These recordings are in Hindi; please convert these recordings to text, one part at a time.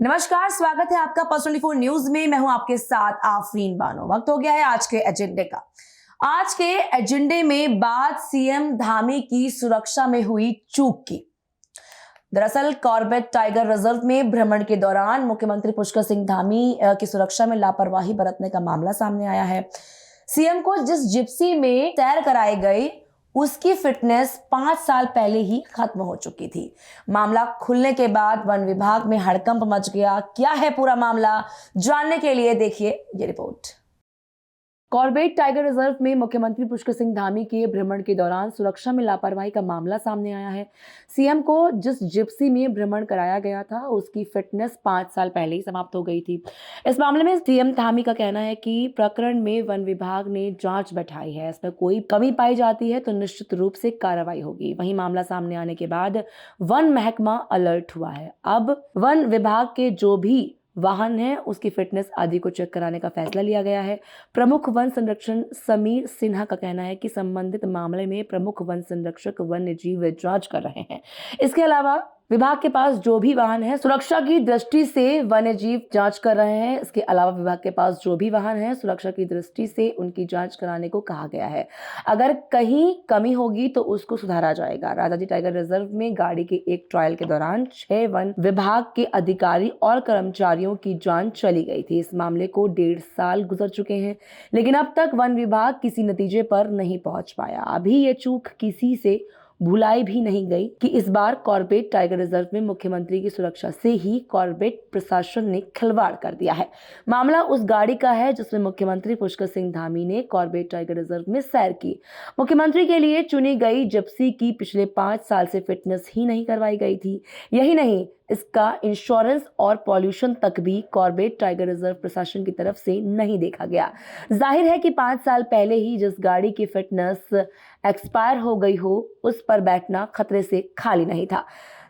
नमस्कार, स्वागत है आपका Pulse 24 न्यूज में। मैं हूं आपके साथ आफरीन बानो। वक्त हो गया है आज के एजेंडे का। आज के एजेंडे में बात सीएम धामी की सुरक्षा में हुई चूक की। दरअसल कॉर्बेट टाइगर रिजर्व में भ्रमण के दौरान मुख्यमंत्री पुष्कर सिंह धामी की सुरक्षा में लापरवाही बरतने का मामला सामने आया है। सीएम को जिस जिप्सी में सैर कराई गई उसकी फिटनेस 5 साल पहले ही खत्म हो चुकी थी। मामला खुलने के बाद वन विभाग में हड़कंप मच गया। क्या है पूरा मामला, जानने के लिए देखिए ये रिपोर्ट। कॉर्बेट टाइगर रिजर्व में मुख्यमंत्री पुष्कर सिंह धामी के भ्रमण के दौरान सुरक्षा में लापरवाही का मामला सामने आया है। सीएम को जिस जिप्सी में भ्रमण कराया गया था उसकी फिटनेस 5 साल पहले ही समाप्त हो गई थी। इस मामले में सीएम धामी का कहना है कि प्रकरण में वन विभाग ने जांच बैठाई है, इसमें कोई कमी पाई जाती है तो निश्चित रूप से कार्रवाई होगी। वहीं मामला सामने आने के बाद वन महकमा अलर्ट हुआ है। अब वन विभाग के जो भी वाहन है उसकी फिटनेस आदि को चेक कराने का फैसला लिया गया है। प्रमुख वन संरक्षण समीर सिन्हा का कहना है कि संबंधित मामले में प्रमुख वन संरक्षक वन्य जीव जांच कर रहे हैं। इसके अलावा विभाग के पास जो भी वाहन है सुरक्षा की दृष्टि से वन्य जीव जांच कर रहे हैं। इसके अलावा विभाग के पास जो भी वाहन है सुरक्षा की दृष्टि से उनकी जांच कराने को कहा गया है। अगर कहीं कमी होगी तो उसको सुधारा जाएगा। राजाजी टाइगर रिजर्व में गाड़ी के एक ट्रायल के दौरान 6 वन विभाग के अधिकारी और कर्मचारियों की जान चली गई थी। इस मामले को 1.5 साल गुजर चुके हैं, लेकिन अब तक वन विभाग किसी नतीजे पर नहीं पहुंच पाया। अभी ये चूक किसी से भुलाई भी नहीं गई कि इस बार कॉर्बेट टाइगर रिजर्व में मुख्यमंत्री की सुरक्षा से ही कॉर्बेट प्रशासन ने खिलवाड़ कर दिया है। मामला उस गाड़ी का है जिसमें मुख्यमंत्री पुष्कर सिंह धामी ने कॉर्बेट टाइगर रिजर्व में सैर की। मुख्यमंत्री के लिए चुनी गई जिप्सी की पिछले 5 साल से फिटनेस ही नहीं करवाई गई थी। यही नहीं, इसका इंश्योरेंस और पॉल्यूशन तक भी कॉर्बेट टाइगर रिजर्व प्रशासन की तरफ से नहीं देखा गया। जाहिर है कि 5 साल पहले ही जिस गाड़ी की फिटनेस एक्सपायर हो गई हो उस पर बैठना खतरे से खाली नहीं था।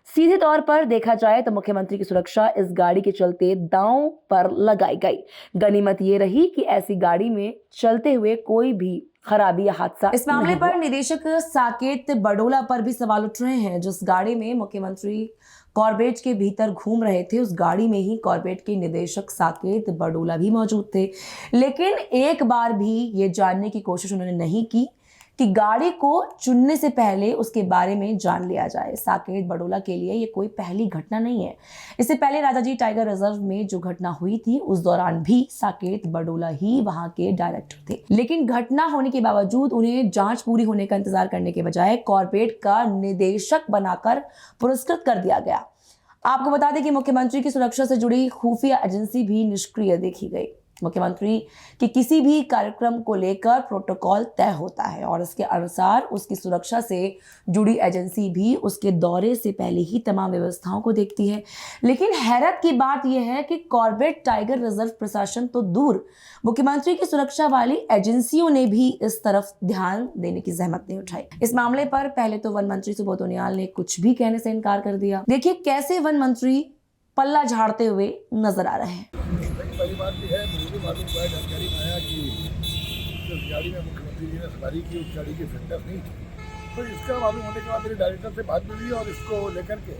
सीधे तौर पर देखा जाए तो मुख्यमंत्री की सुरक्षा इस गाड़ी के चलते दांव पर लगाई गई। गनीमत ये रही कि ऐसी गाड़ी में चलते हुए कोई भी खराबी या हादसा इस मामले पर निदेशक साकेत बडोला पर भी सवाल उठ रहे हैं। जिस गाड़ी में मुख्यमंत्री कॉर्बेट के भीतर घूम रहे थे उस गाड़ी में ही कॉर्बेट के निदेशक साकेत बडोला भी मौजूद थे, लेकिन एक बार भी ये जानने की कोशिश उन्होंने नहीं की कि गाड़ी को चुनने से पहले उसके बारे में जान लिया जाए। साकेत बडोला के लिए ये कोई पहली घटना नहीं है। इससे पहले राजाजी टाइगर रिजर्व में जो घटना हुई थी उस दौरान भी साकेत बडोला ही वहां के डायरेक्टर थे, लेकिन घटना होने के बावजूद उन्हें जांच पूरी होने का इंतजार करने के बजाय कॉर्बेट का निदेशक बनाकर पुरस्कृत कर दिया गया। आपको बता दें कि मुख्यमंत्री की सुरक्षा से जुड़ी खुफिया एजेंसी भी निष्क्रिय देखी गई। मुख्यमंत्री के किसी भी कार्यक्रम को लेकर प्रोटोकॉल तय होता है और इसके अनुसार उसकी सुरक्षा से जुड़ी एजेंसी भी उसके दौरे से पहले ही तमाम व्यवस्थाओं को देखती है। लेकिन हैरत की बात यह है कि कॉर्बेट टाइगर रिजर्व प्रशासन तो दूर, मुख्यमंत्री की सुरक्षा वाली एजेंसियों ने भी इस तरफ ध्यान देने की जहमत नहीं उठाई। इस मामले पर पहले तो वन मंत्री सुबोध उनियाल ने कुछ भी कहने से इनकार कर दिया। देखिए कैसे वन मंत्री पल्ला झाड़ते हुए नजर आ रहे हैं। पहली बात ये है, मुझे भी मालूम हुआ, जानकारी में आया कि जिस गाड़ी में मुख्यमंत्री जी ने सवारी की उस गाड़ी की फिटनेस नहीं थी। तो इसका मालूम होने के बाद मेरे डायरेक्टर से बात मिली और इसको लेकर के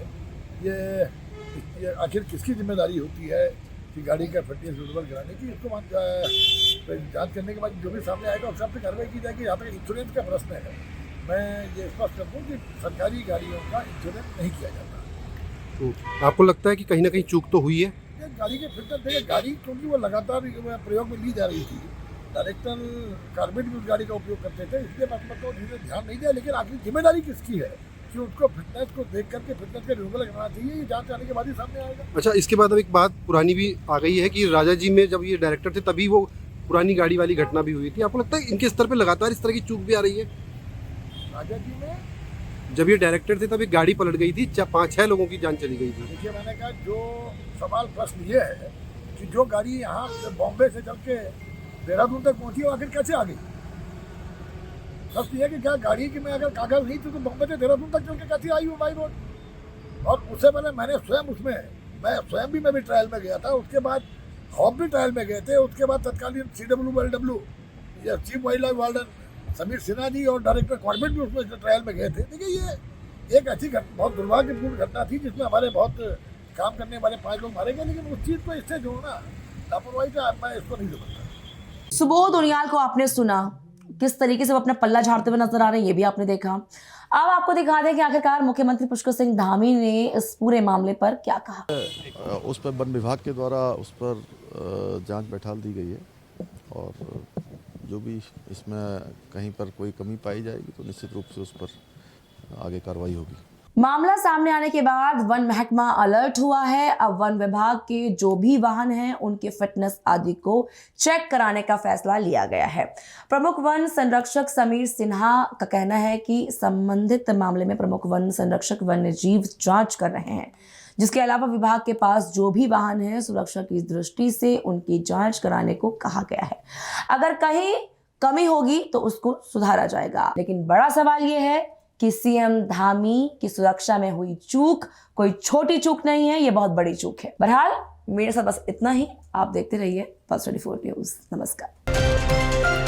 ये आखिर किसकी जिम्मेदारी होती है कि गाड़ी का फिटनेस सुटेबल कराने की, इसको जांच करने के बाद जो भी सामने आएगा उस हिसाब से कार्रवाई की जाएगी। यहाँ तक इंश्योरेंस का प्रश्न है, मैं ये स्पष्ट कर दूँ कि सरकारी गाड़ियों का इंश्योरेंस नहीं किया जाता। आपको लगता है कि कहीं ना कहीं चूक तो हुई है? गाड़ी की फिटनेस देखिए, गाड़ी क्योंकि वो लगातार प्रयोग में ली जा रही थी, डायरेक्टर कॉर्बेट भी उस गाड़ी का उपयोग करते थे, इसलिए मैं तो ध्यान नहीं दिया। लेकिन आखिर जिम्मेदारी किसकी है कि उसको फिटनेस को देख करके फिटनेस का रिन्यूअल करना चाहिए, ये जांच आने के बाद ही सामने आएगा। अच्छा, इसके बाद अब एक बात पुरानी भी आ गई है कि राजा जी में जब ये डायरेक्टर थे तभी वो पुरानी गाड़ी वाली घटना भी हुई थी। आपको लगता है इनके स्तर पर लगातार इस तरह की चूक भी आ रही है? राजा जी में जब ये डायरेक्टर थे तब एक गाड़ी पलट गई थी, 5-6 लोगों की जान चली गई थी। देखिए, मैंने कहा जो सवाल प्रश्न ये है कि जो गाड़ी यहाँ से बॉम्बे से चल के देहरादून तक पहुँची वो आखिर कैसे आ गई। प्रश्न ये कि क्या गाड़ी की में अगर कागज नहीं थी तो बॉम्बे से देहरादून तक चल के कैसे आई वो बाई रोड। और उससे पहले मैंने स्वयं भी मैं भी ट्रायल में गया था, उसके बाद हम भी ट्रायल में गए थे, उसके बाद तत्कालीन CWLW या chief wildlife warden Sameer Sinha ji और डायरेक्टर कॉर्बेट भी उसमें ट्रायल में गए थे। देखिए, ये एक ऐसी बहुत दुर्भाग्यपूर्ण घटना थी जिसमें हमारे बहुत काम करने वाले 5 लोग मारे गए, लेकिन उस चीज़ को इससे जोड़ना लापरवाही का, मैं इसको नहीं समझता। सुबोध उनियाल को आपने सुना, किस तरीके से वो अपना पल्ला झाड़ते हुए नजर आ रहे हैं ये भी आपने देखा। अब आपको दिखा दें कि आखिरकार मुख्यमंत्री पुष्कर सिंह धामी ने इस पूरे मामले पर क्या कहा। उस पर वन विभाग के द्वारा उस पर जांच बैठाल दी गई है और जो भी इसमें कहीं पर कोई कमी पाई जाएगी तो निश्चित रूप से उस पर आगे कार्रवाई होगी। मामला सामने आने के बाद वन महकमा अलर्ट हुआ है। अब वन विभाग के जो भी वाहन हैं उनके फिटनेस आदि को चेक कराने का फैसला लिया गया है। प्रमुख वन संरक्षक समीर सिन्हा का कहना है कि संबंधित मामले में प्रमुख वन संरक्षक वन्य जीव जांच कर रहे हैं। जिसके अलावा विभाग के पास जो भी वाहन है सुरक्षा की दृष्टि से उनकी जांच कराने को कहा गया है। अगर कहीं कमी होगी तो उसको सुधारा जाएगा। लेकिन बड़ा सवाल यह है कि सीएम धामी की सुरक्षा में हुई चूक कोई छोटी चूक नहीं है, ये बहुत बड़ी चूक है। बहरहाल मेरे साथ बस इतना ही। आप देखते रहिए Pulse 24 न्यूज़। नमस्कार।